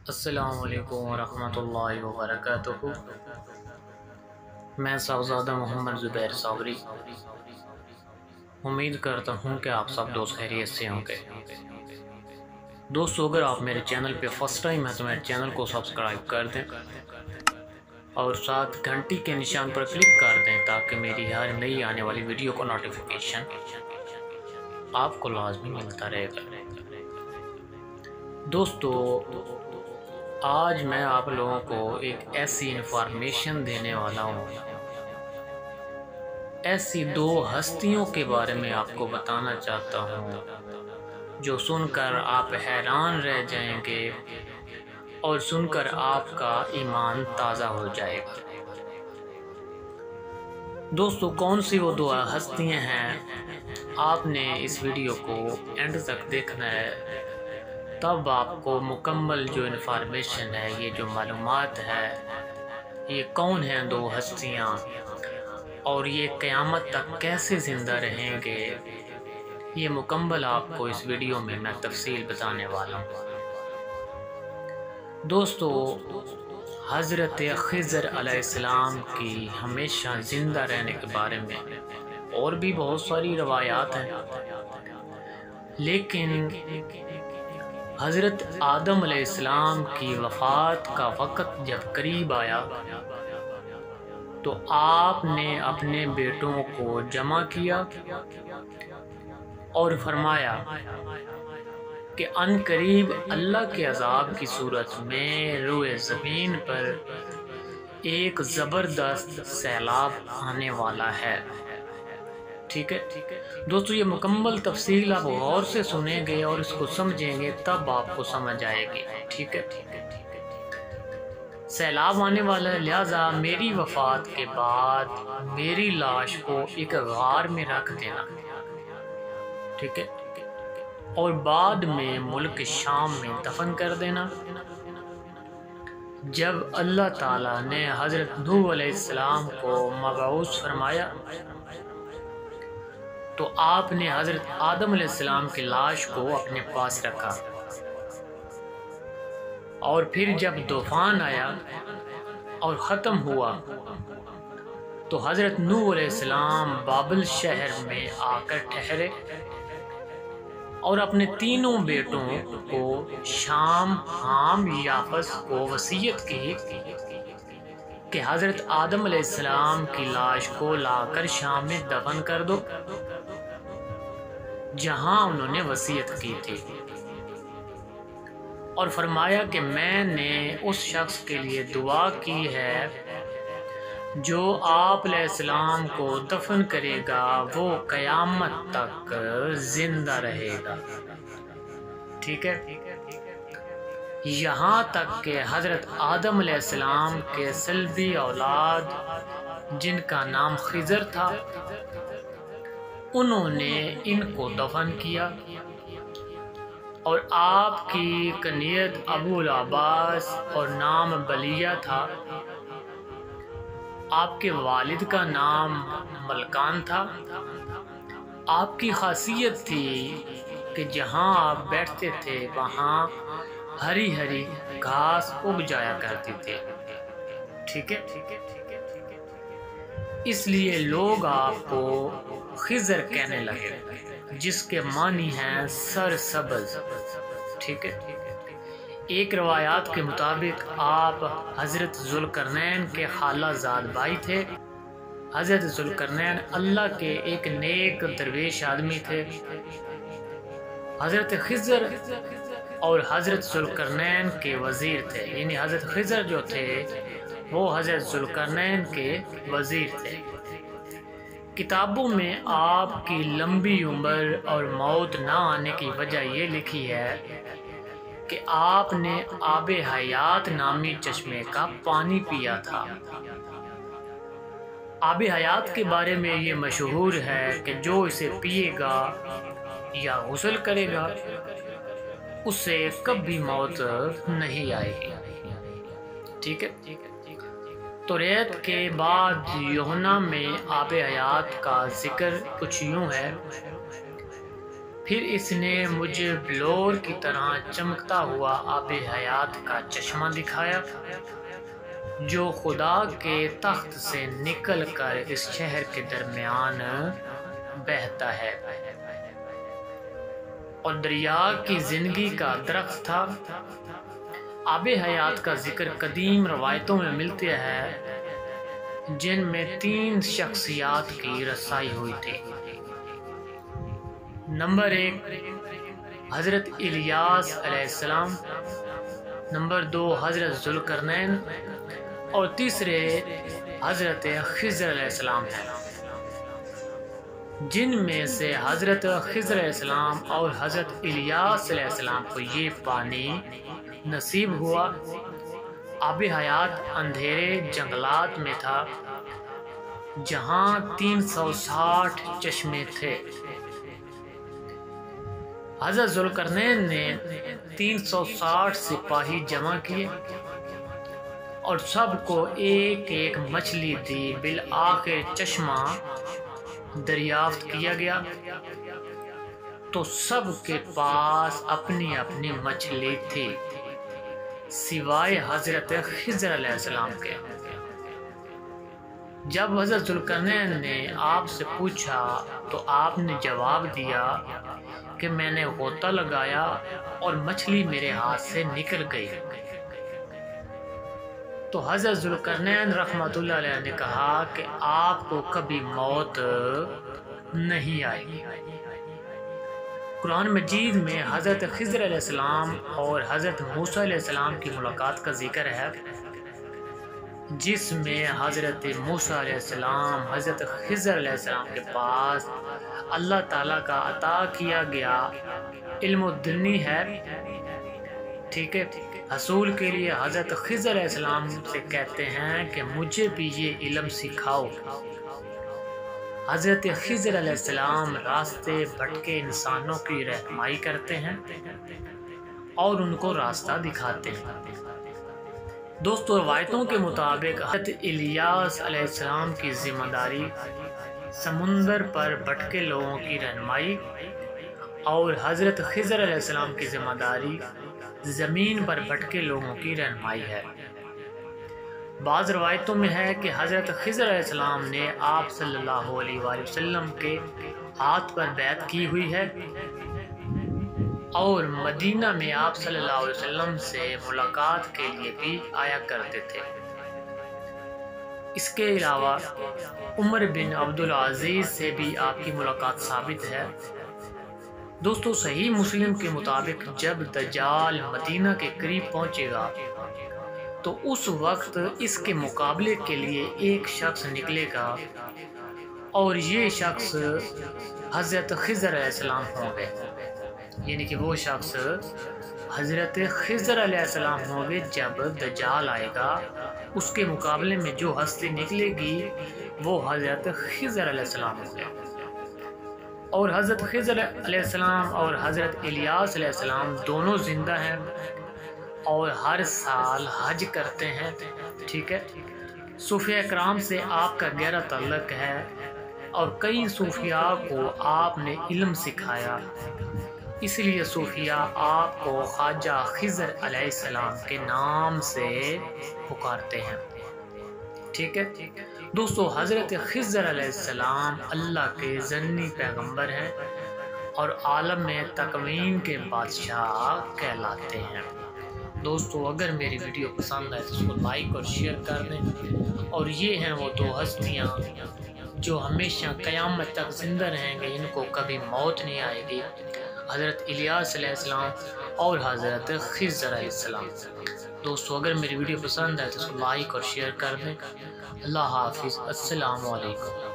السلام علیکم ورحمۃ اللہ وبرکاتہ۔ میں صاحبزادہ محمد زبیر صابری امید کرتا ہوں کہ آپ سب دوست خیریت سے ہوں گے۔ دوستو، اگر آپ میرے چینل پہ فرسٹ ٹائم ہے تو میرے چینل کو سبسکرائب کر دیں اور ساتھ گھنٹی کے نشان پر کلک کر دیں تاکہ میری ہر نئی آنے والی ویڈیو کو نوٹیفیکیشن آپ کو لازمی ملتا رہے گا۔ دوستو، آج میں آپ لوگوں کو ایک ایسی انفارمیشن دینے والا ہوں، ایسی دو ہستیوں کے بارے میں آپ کو بتانا چاہتا ہوں جو سن کر آپ حیران رہ جائیں گے اور سن کر آپ کا ایمان تازہ ہو جائے گا۔ دوستو، کون سی وہ دو ہستیاں ہیں، آپ نے اس ویڈیو کو اینڈ تک دیکھنا ہے، تب آپ کو مکمل جو انفارمیشن ہے، یہ جو معلومات ہے، یہ کون ہیں دو ہستیاں اور یہ قیامت تک کیسے زندہ رہیں گے، یہ مکمل آپ کو اس ویڈیو میں تفصیل بتانے والا ہوں۔ دوستو، حضرت خضر علیہ السلام کی ہمیشہ زندہ رہنے کے بارے میں اور بھی بہت ساری روایات ہیں، لیکن حضرت آدم علیہ السلام کی وفات کا وقت جب قریب آیا تو آپ نے اپنے بیٹوں کو جمع کیا اور فرمایا کہ ان قریب اللہ کے عذاب کی صورت میں روئے زمین پر ایک زبردست سیلاب آنے والا ہے۔ ٹھیک ہے دوستو، یہ مکمل تفصیل آپ غور سے سنیں گے اور اس کو سمجھیں گے تب آپ کو سمجھ آئے گی۔ ٹھیک ہے، سیلاب آنے والا ہے، لہٰذا میری وفات کے بعد میری لاش کو ایک غار میں رکھ دینا، ٹھیک ہے، اور بعد میں ملک شام میں دفن کر دینا۔ جب اللہ تعالیٰ نے حضرت نوح علیہ السلام کو مبعوث فرمایا تو آپ نے حضرت آدم علیہ السلام کی لاش کو اپنے پاس رکھا، اور پھر جب طوفان آیا اور ختم ہوا تو حضرت نوح علیہ السلام بابل شہر میں آ کر ٹھہرے اور اپنے تینوں بیٹوں کو شام، حام، یافس کو وصیت کی کہ حضرت آدم علیہ السلام کی لاش کو لا کر شام میں دفن کر دو جہاں انہوں نے وصیت کی تھی، اور فرمایا کہ میں نے اس شخص کے لیے دعا کی ہے جو آپ علیہ السلام کو دفن کرے گا وہ قیامت تک زندہ رہے گا۔ ٹھیک ہے، یہاں تک کہ حضرت آدم علیہ السلام کے سلبی اولاد جن کا نام خضر تھا، انہوں نے ان کو دفن کیا، اور آپ کی کنیت ابو العباس اور نام بلیہ تھا، آپ کے والد کا نام ملکان تھا۔ آپ کی خاصیت تھی کہ جہاں آپ بیٹھتے تھے وہاں ہری ہری گھاس اگ جایا کرتی تھی۔ ٹھیک ہے، اس لیے لوگ آپ کو خضر کہنے لگے، جس کے معنی ہیں سر سبز۔ ٹھیک ہے، ایک روایات کے مطابق آپ حضرت ذوالقرنین کے خالہ زاد بھائی تھے۔ حضرت ذوالقرنین اللہ کے ایک نیک درویش آدمی تھے۔ حضرت خضر اور حضرت ذوالقرنین کے وزیر تھے، یعنی حضرت خضر جو تھے وہ حضرت ذوالقرنین کے وزیر تھے۔ کتابوں میں آپ کی لمبی عمر اور موت نہ آنے کی وجہ یہ لکھی ہے کہ آپ نے آب حیات نامی چشمے کا پانی پیا تھا۔ آب حیات کے بارے میں یہ مشہور ہے کہ جو اسے پیے گا یا غسل کرے گا اسے کبھی موت نہیں آئے گی۔ ٹھیک ہے، توریت کے بعد یوحنا میں آب حیات کا ذکر کچھ یوں ہے، پھر اس نے مجھے بلور کی طرح چمکتا ہوا آب حیات کا چشمہ دکھایا جو خدا کے تخت سے نکل کر اس شہر کے درمیان بہتا ہے اور دریا کی زندگی کا درخت تھا۔ آب حیات کا ذکر قدیم روایتوں میں ملتا ہے جن میں 3 شخصیات کی رسائی ہوئی تھی۔ نمبر 1 حضرت الیاس علیہ السلام، نمبر 2 حضرت ذوالقرنین اور تیسرے حضرت خضر علیہ السلام ہیں، جن میں سے حضرت خضر علیہ السلام اور حضرت الیاس علیہ السلام کو یہ پانی نصیب ہوا۔ آب حیات اندھیرے جنگلات میں تھا جہاں 360 چشمے تھے۔ حضرت ذوالقرنین نے 360 سپاہی جمع کیے اور سب کو ایک ایک مچھلی دی۔ بالآخر چشمہ دریافت کیا گیا تو سب کے پاس اپنی اپنی مچھلی تھی سوائے حضرت خضر علیہ السلام کے۔ جب حضرت ذوالقرنین نے آپ سے پوچھا تو آپ نے جواب دیا کہ میں نے غوطہ لگایا اور مچھلی میرے ہاتھ سے نکل گئی۔ تو حضرت ذوالقرنین رحمۃ اللہ علیہ نے کہا کہ آپ کو کبھی موت نہیں آئی۔ قرآن مجید میں حضرت خضر علیہ السلام اور حضرت موسیٰ علیہ السلام کی ملاقات کا ذکر ہے، جس میں حضرت موسیٰ علیہ السلام حضرت خضر علیہ السلام کے پاس اللہ تعالیٰ کا عطا کیا گیا علم الدنی ہے، ٹھیک ہے۔ حصول کے لیے حضرت خضر علیہ السلام سے کہتے ہیں کہ مجھے بھی یہ علم سکھاؤ۔ حضرت خضر علیہ السلام راستے بھٹکے انسانوں کی رہنمائی کرتے ہیں اور ان کو راستہ دکھاتے ہیں۔ دوستو، روایتوں کے مطابق حضرت الیاس علیہ السلام کی ذمہ داری سمندر پر بھٹکے لوگوں کی رہنمائی اور حضرت خضر علیہ السلام کی ذمہ داری زمین پر بھٹکے لوگوں کی رہنمائی ہے۔ بعض روایتوں میں ہے کہ حضرت خضر علیہ السلام نے آپ صلی اللہ علیہ وآلہ وسلم کے ہاتھ پر بیعت کی ہوئی ہے اور مدینہ میں آپ صلی اللہ علیہ وسلم سے ملاقات کے لیے بھی آیا کرتے تھے۔ اس کے علاوہ عمر بن عبدالعزیز سے بھی آپ کی ملاقات ثابت ہے۔ دوستو، صحیح مسلم کے مطابق جب دجال مدینہ کے قریب پہنچے گا تو اس وقت اس کے مقابلے کے لیے ایک شخص نکلے گا اور یہ شخص حضرت خضر علیہ السلام ہوں گے، یعنی کہ وہ شخص حضرت خضر علیہ السلام ہوں گے۔ جب دجال آئے گا اس کے مقابلے میں جو ہستی نکلے گی وہ حضرت خضر علیہ السلام ہوں گے، اور حضرت خضر علیہ السلام اور حضرت الیاس علیہ السلام دونوں زندہ ہیں اور ہر سال حج کرتے ہیں، ٹھیک ہے۔ صوفیاء کرام سے آپ کا گہرا تعلق ہے اور کئی صوفیاء کو آپ نے علم سکھایا، اس لیے صوفیاء آپ کو خواجہ خضر علیہ السلام کے نام سے پکارتے ہیں، ٹھیک ہے۔ دوستو، حضرت خضر علیہ السلام اللہ کے ذنی پیغمبر ہیں اور عالم میں تکوین کے بادشاہ کہلاتے ہیں۔ دوستو، اگر میری ویڈیو پسند آئے تو اس کو لائک اور شیئر کر دیں، اور یہ ہیں وہ 2 ہستیاں جو ہمیشہ قیامت تک زندہ رہیں گے، ان کو کبھی موت نہیں آئے گی، حضرت الیاس علیہ السلام اور حضرت خضر علیہ السلام۔ دوستو، اگر میری ویڈیو پسند آئے تو اس کو لائک اور شیئر کر دیں۔ اللہ حافظ، السلام علیکم۔